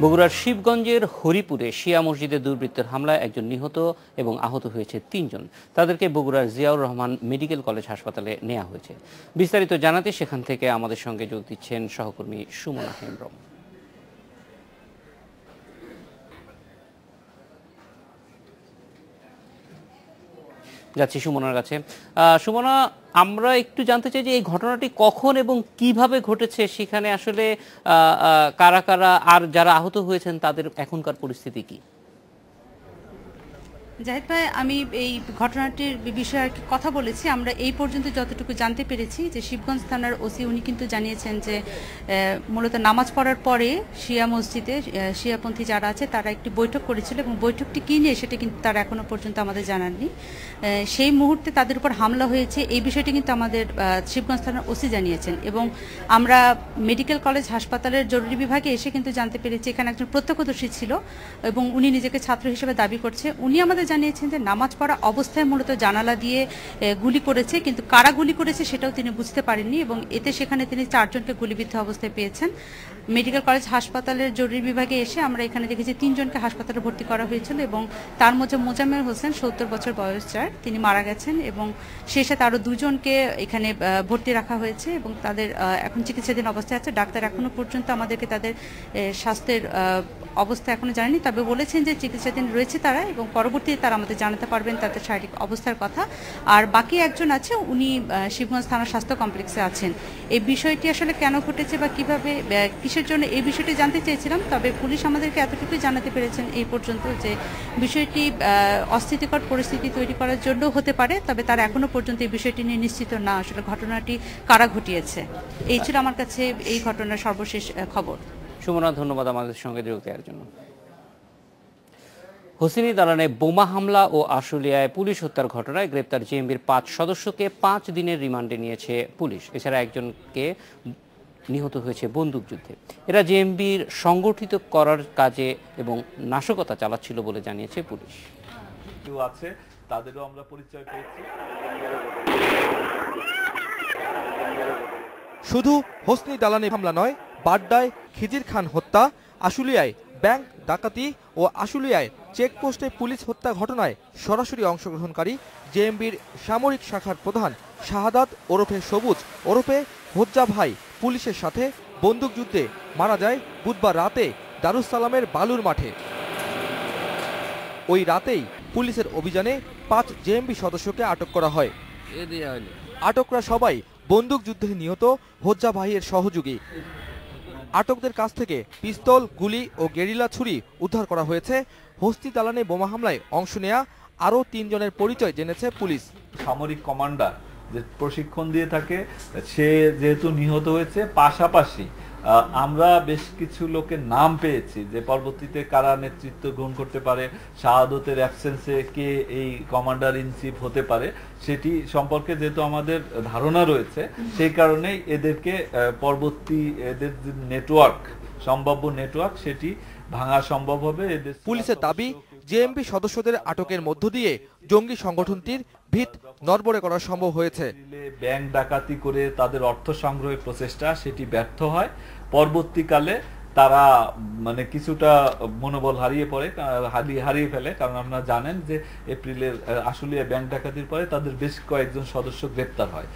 বগুড়ার শিবগঞ্জের হরিপুরে শিয়া মসজিদে দুর্বৃত্তের হামলায় একজন নিহত এবং আহত হয়েছে ৩ জন। তাদেরকে বগুড়ার জিয়াউর রহমান মেডিকেল কলেজ হাসপাতালে নেওয়া হয়েছে। বিস্তারিত জানাতে সেখান থেকে আমাদের সঙ্গে যোগ দিচ্ছেন সহকর্মী সুমনা হেমব্রম। যাচ্ছি সুমনার কাছে। সুমনা, আমরা একটু জানতে চাই যে এই ঘটনাটি কখন এবং কিভাবে ঘটেছে, সেখানে আসলে কারা কারা আর যারা আহত হয়েছেন তাদের এখনকার পরিস্থিতি কি? জাহিদ ভাই, আমি এই ঘটনাটির বিষয়ে কথা বলেছি। আমরা এই পর্যন্ত যতটুকু জানতে পেরেছি যে শিবগঞ্জ থানার ওসি উনি কিন্তু জানিয়েছেন যে মূলত নামাজ পড়ার পরে শিয়া মসজিদে শিয়াপন্থী যারা আছে তারা একটি বৈঠক করেছিল এবং বৈঠকটি কী নিয়ে সেটা কিন্তু তারা এখনও পর্যন্ত আমাদের জানাননি। সেই মুহূর্তে তাদের উপর হামলা হয়েছে এই বিষয়টি কিন্তু আমাদের শিবগঞ্জ থানার ওসি জানিয়েছেন এবং আমরা মেডিকেল কলেজ হাসপাতালের জরুরি বিভাগে এসে কিন্তু জানতে পেরেছি এখানে একজন প্রত্যক্ষদর্শী ছিল এবং উনি নিজেকে ছাত্র হিসেবে দাবি করছে। উনি আমাদের জানিয়েছেন যে নামাজ পড়া অবস্থায় মূলত জানালা দিয়ে গুলি করেছে, কিন্তু কারা গুলি করেছে সেটাও তিনি বুঝতে পারেননি এবং এতে সেখানে তিনি 4 জনকে গুলিবিদ্ধ অবস্থায় পেয়েছেন। মেডিকেল কলেজ হাসপাতালের জরুরি বিভাগে এসে আমরা এখানে দেখেছি 3 জনকে হাসপাতালে ভর্তি করা হয়েছিল এবং তার মধ্যে মোজাম্মেল হোসেন 70 বছর বয়স যার, তিনি মারা গেছেন এবং সেই সাথে আরও 2 জনকে এখানে ভর্তি রাখা হয়েছে এবং তাদের এখন চিকিৎসাধীন অবস্থায় আছে। ডাক্তার এখনো পর্যন্ত আমাদেরকে তাদের স্বাস্থ্যের অবস্থা এখনো জানেনি, তবে বলেছেন যে চিকিৎসাধীন রয়েছে তারা এবং পরবর্তীতে তারা আমাদের জানাতে পারবেন তাদের শারীরিক অবস্থার কথা। আর বাকি একজন আছে, উনি শিবগঞ্জ থানা স্বাস্থ্য কমপ্লেক্সে আছেন। এই বিষয়টি আসলে কেন ঘটেছে বা কিভাবে কিসের জন্য এই বিষয়টি জানতে চেয়েছিলাম, তবে পুলিশ আমাদেরকে এতটুকুই জানাতে পেরেছেন এই পর্যন্ত যে বিষয়টি অস্থিতিকর পরিস্থিতি তৈরি করার জন্য হতে পারে, তবে তারা এখনো পর্যন্ত এই বিষয়টি নিয়ে নিশ্চিত না আসলে ঘটনাটি কারা ঘটিয়েছে। এই ছিল আমার কাছে এই ঘটনার সর্বশেষ খবর। সুমনা, ধন্যবাদ আমাদের সঙ্গে যোগ দেওয়ার জন্য। হোসেনি দালানে বোমা হামলা ও আশুলিয়ায় পুলিশ হত্যার ঘটনায় গ্রেপ্তার জেএমবির 5 সদস্যকে 5 দিনের রিমান্ডে নিয়েছে পুলিশ। এছাড়া একজনকে নিহত হয়েছে বন্দুকযুদ্ধে। এরা জেএমবির সংগঠিত করার কাজে এবং নাশকতা চালাচ্ছিল বলে জানিয়েছে পুলিশ। কেউ আছে তাদেরও আমরা পরিচয় পেয়েছি। শুধু হোসনি দালানে হামলা নয়, বাড্ডায় খিজির খান হত্যা, আশুলিয়ায় ব্যাংক ডাকাতি ও আশুলিয়ায় চেকপোস্টে পুলিশ হত্যা ঘটনায় সরাসরি অংশগ্রহণকারী জেএমবির সামরিক শাখার প্রধান শাহাদাত ওরফে সবুজ ওরফে হোজ্জা ভাই পুলিশের সাথে বন্দুকযুদ্ধে মারা যায় বুধবার রাতে দারুস সালামের বালুর মাঠে। ওই রাতেই পুলিশের অভিযানে 5 জেএমবি সদস্যকে আটক করা হয়। আটকরা সবাই বন্দুকযুদ্ধে নিহত হোজ্জা ভাইয়ের সহযোগী। আটকদের কাছ থেকে পিস্তল, গুলি ও গেরিলা ছুরি উদ্ধার করা হয়েছে। হোসনি দালানে বোমা হামলায় অংশ নেয়া আরও 3 জনের পরিচয় জেনেছে পুলিশ। সামরিক কমান্ডার যে প্রশিক্ষণ দিয়ে থাকে সে যেহেতু নিহত হয়েছে, পাশাপাশি আমরা বেশ কিছু লোকের নাম পেয়েছি যে পরবর্তীতে কারা নেতৃত্ব গ্রহণ করতে পারে, শাহাদতের অ্যাবসেন্সে কে এই কমান্ডার ইন চিফ হতে পারে সেটি সম্পর্কে যেহেতু আমাদের ধারণা রয়েছে, সেই কারণেই এদেরকে পরবর্তী এদের যে নেটওয়ার্ক, সম্ভাব্য নেটওয়ার্ক, সেটি ভাঙা সম্ভব হবে। পুলিশের দাবি, জেএমবি সদস্যদের আটকের মধ্য দিয়ে জঙ্গি সংগঠনটির ভিত নড়বড়ে করা সম্ভব হয়েছে। ব্যাংক ডাকাতি করে তাদের অর্থ সংগ্রহের প্রচেষ্টা সেটি ব্যর্থ হয়। পরবর্তীকালে তারা কিছুটা মনোবল হারিয়ে ফেলে, কারণ আপনারা জানেন যে এপ্রিলের আশুলিয়া ব্যাংক ডাকাতির পরে তাদের বেশ কয়েকজন সদস্য গ্রেপ্তার হয়।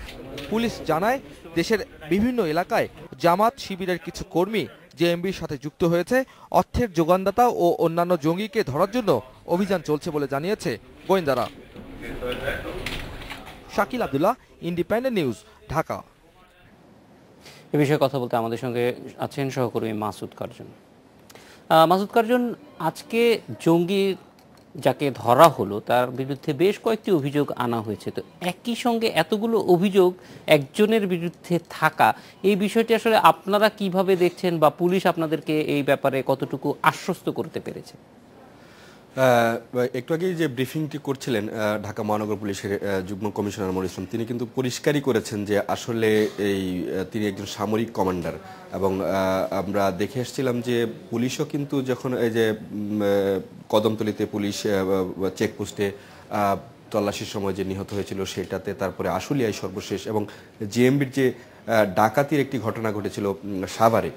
পুলিশ জানায়, দেশের বিভিন্ন এলাকায় জামাত শিবিরের কিছু কর্মী জেএমবির সাথে যুক্ত হয়েছে। অর্থের যোগানদাতা ও অন্যান্য জঙ্গিকে ধরার জন্য অভিযান চলছে বলে জানিয়েছে গোয়েন্দারা। Shakil Abdullah, independent news, Dhaka. এ বিষয়ে কথা বলতে আমাদের সঙ্গে আছেন সহকর্মী মাসুদ কার্জন। মাসুদ কার্জন, আজকে জঙ্গি যাকে ধরা হলো তার বিরুদ্ধে বেশ কয়েকটি অভিযোগ আনা হয়েছে, তো একই সঙ্গে এতগুলো অভিযোগ একজনের বিরুদ্ধে থাকা, এই বিষয়টি আসলে আপনারা কিভাবে দেখছেন বা পুলিশ আপনাদেরকে এই ব্যাপারে কতটুকু আশ্বস্ত করতে পেরেছে? একটু আগেই যে ব্রিফিংটি করছিলেন ঢাকা মহানগর পুলিশের যুগ্ম কমিশনার মনির ইসলাম, তিনি কিন্তু পরিষ্কারই করেছেন যে আসলে তিনি একজন সামরিক কমান্ডার। এবং আমরা দেখে এসেছিলাম যে পুলিশও কিন্তু যখন এই যে কদমতলীতে পুলিশ চেকপোস্টে তল্লাশির সময় যে নিহত হয়েছিল সেটাতে, তারপরে আশুলিয়ায় সর্বশেষ, এবং জেএমবির যে ডাকাতির একটি ঘটনা ঘটেছিল সাভারে,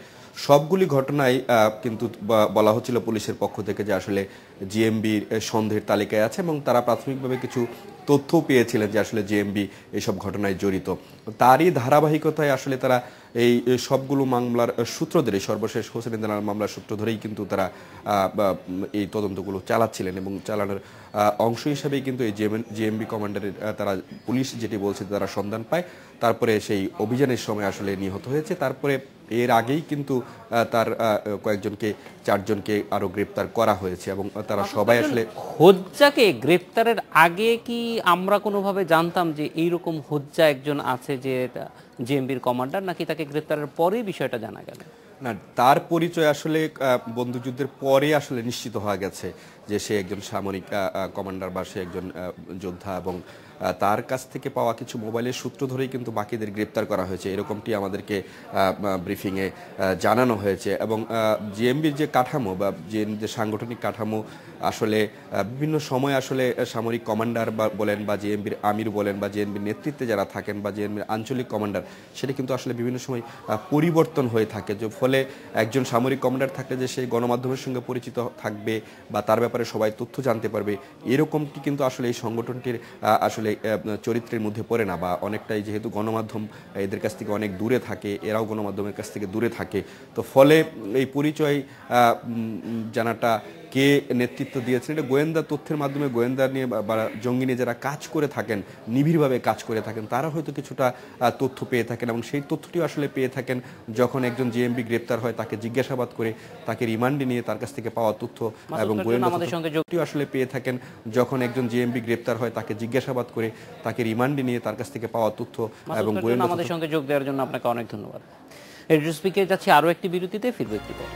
সবগুলি ঘটনায় কিন্তু বলা হচ্ছিল পুলিশের পক্ষ থেকে যে আসলে জেএমবির সন্দেহের তালিকায় আছে এবং তারা প্রাথমিকভাবে কিছু তথ্য পেয়েছিলেন যে আসলে জেএমবি এইসব ঘটনায় জড়িত। তারই ধারাবাহিকতায় আসলে তারা এই সবগুলো মামলার সূত্র ধরে সর্বশেষ হোসেন ইন্দ্রার মামলার সূত্র ধরেই কিন্তু তারা এই তদন্তগুলো চালাচ্ছিলেন এবং চালানোর অংশ হিসাবেই কিন্তু এই জেএমবি কমান্ডারের তারা পুলিশ যেটি বলছে তারা সন্ধান পায়। তারপরে সেই অভিযানের সময় আসলে নিহত হয়েছে। তারপরে এর আগেই কিন্তু তার কয়েকজনকে 4 জনকে আরো গ্রেপ্তার করা হয়েছে এবং তারা সবাই আসলে হোজ্জাকে গ্রেপ্তারের আগে কি আমরা কোনোভাবে জানতাম যে এইরকম হোজ্জা একজন আছে যে জেএমবির কমান্ডার, নাকি তাকে গ্রেপ্তারের পরেই বিষয়টা জানা গেল? না, তার পরিচয় আসলে বন্দুকযুদ্ধের পরে আসলে নিশ্চিত হওয়া গেছে যে সে একজন সামরিক কমান্ডার বা সে একজন যোদ্ধা এবং তার কাছ থেকে পাওয়া কিছু মোবাইলের সূত্র ধরেই কিন্তু বাকিদের গ্রেপ্তার করা হয়েছে, এরকমটি আমাদেরকে ব্রিফিংয়ে জানানো হয়েছে। এবং জেএমবির যে কাঠামো বা যে সাংগঠনিক কাঠামো আসলে বিভিন্ন সময় আসলে সামরিক কমান্ডার বলেন বা জেএমবির আমির বলেন বা জেএমবির নেতৃত্বে যারা থাকেন বা জেএমবির আঞ্চলিক কমান্ডার, সেটা কিন্তু আসলে বিভিন্ন সময় পরিবর্তন হয়ে থাকে। যে ফলে একজন সামরিক কমান্ডার থাকলে যে সেই গণমাধ্যমের সঙ্গে পরিচিত থাকবে বা তার ব্যাপারে সবাই তথ্য জানতে পারবে, এরকমটি কিন্তু আসলে এই সংগঠনটির আসলে চরিত্রের মধ্যে পড়ে না। বা অনেকটাই যেহেতু গণমাধ্যম এদের কাছ থেকে অনেক দূরে থাকে, এরাও গণমাধ্যমের কাছ থেকে দূরে থাকে, তো ফলে এই পরিচয় জানাটা কে নেতৃত্ব দিয়েছেন এটা গোয়েন্দা তথ্যের মাধ্যমে গোয়েন্দা নিয়ে বা জঙ্গি নিয়ে যারা কাজ করে থাকেন, নিবিড়ভাবে কাজ করে থাকেন, তারা হয়তো কিছুটা তথ্য পেয়ে থাকেন এবং সেই তথ্যটিও আসলে পেয়ে থাকেন যখন একজন জেএমবি গ্রেপ্তার হয়, তাকে জিজ্ঞাসাবাদ করে তাকে রিমান্ডে নিয়ে তার কাছ থেকে পাওয়া তথ্য এবং গোয়েন্দা তথ্যটিও আসলে পেয়ে থাকেন যখন একজন জেএমবি গ্রেপ্তার হয়, তাকে জিজ্ঞাসাবাদ করে তাকে রিমান্ডে নিয়ে তার কাছ থেকে পাওয়া তথ্য এবং গোয়েন্দা। আমাদের সঙ্গে যোগ দেওয়ার জন্য আপনাকে অনেক ধন্যবাদ। এড্রেস স্পিকে যাচ্ছি আরও একটি বিরতিতে, ফিরবে একটি পর।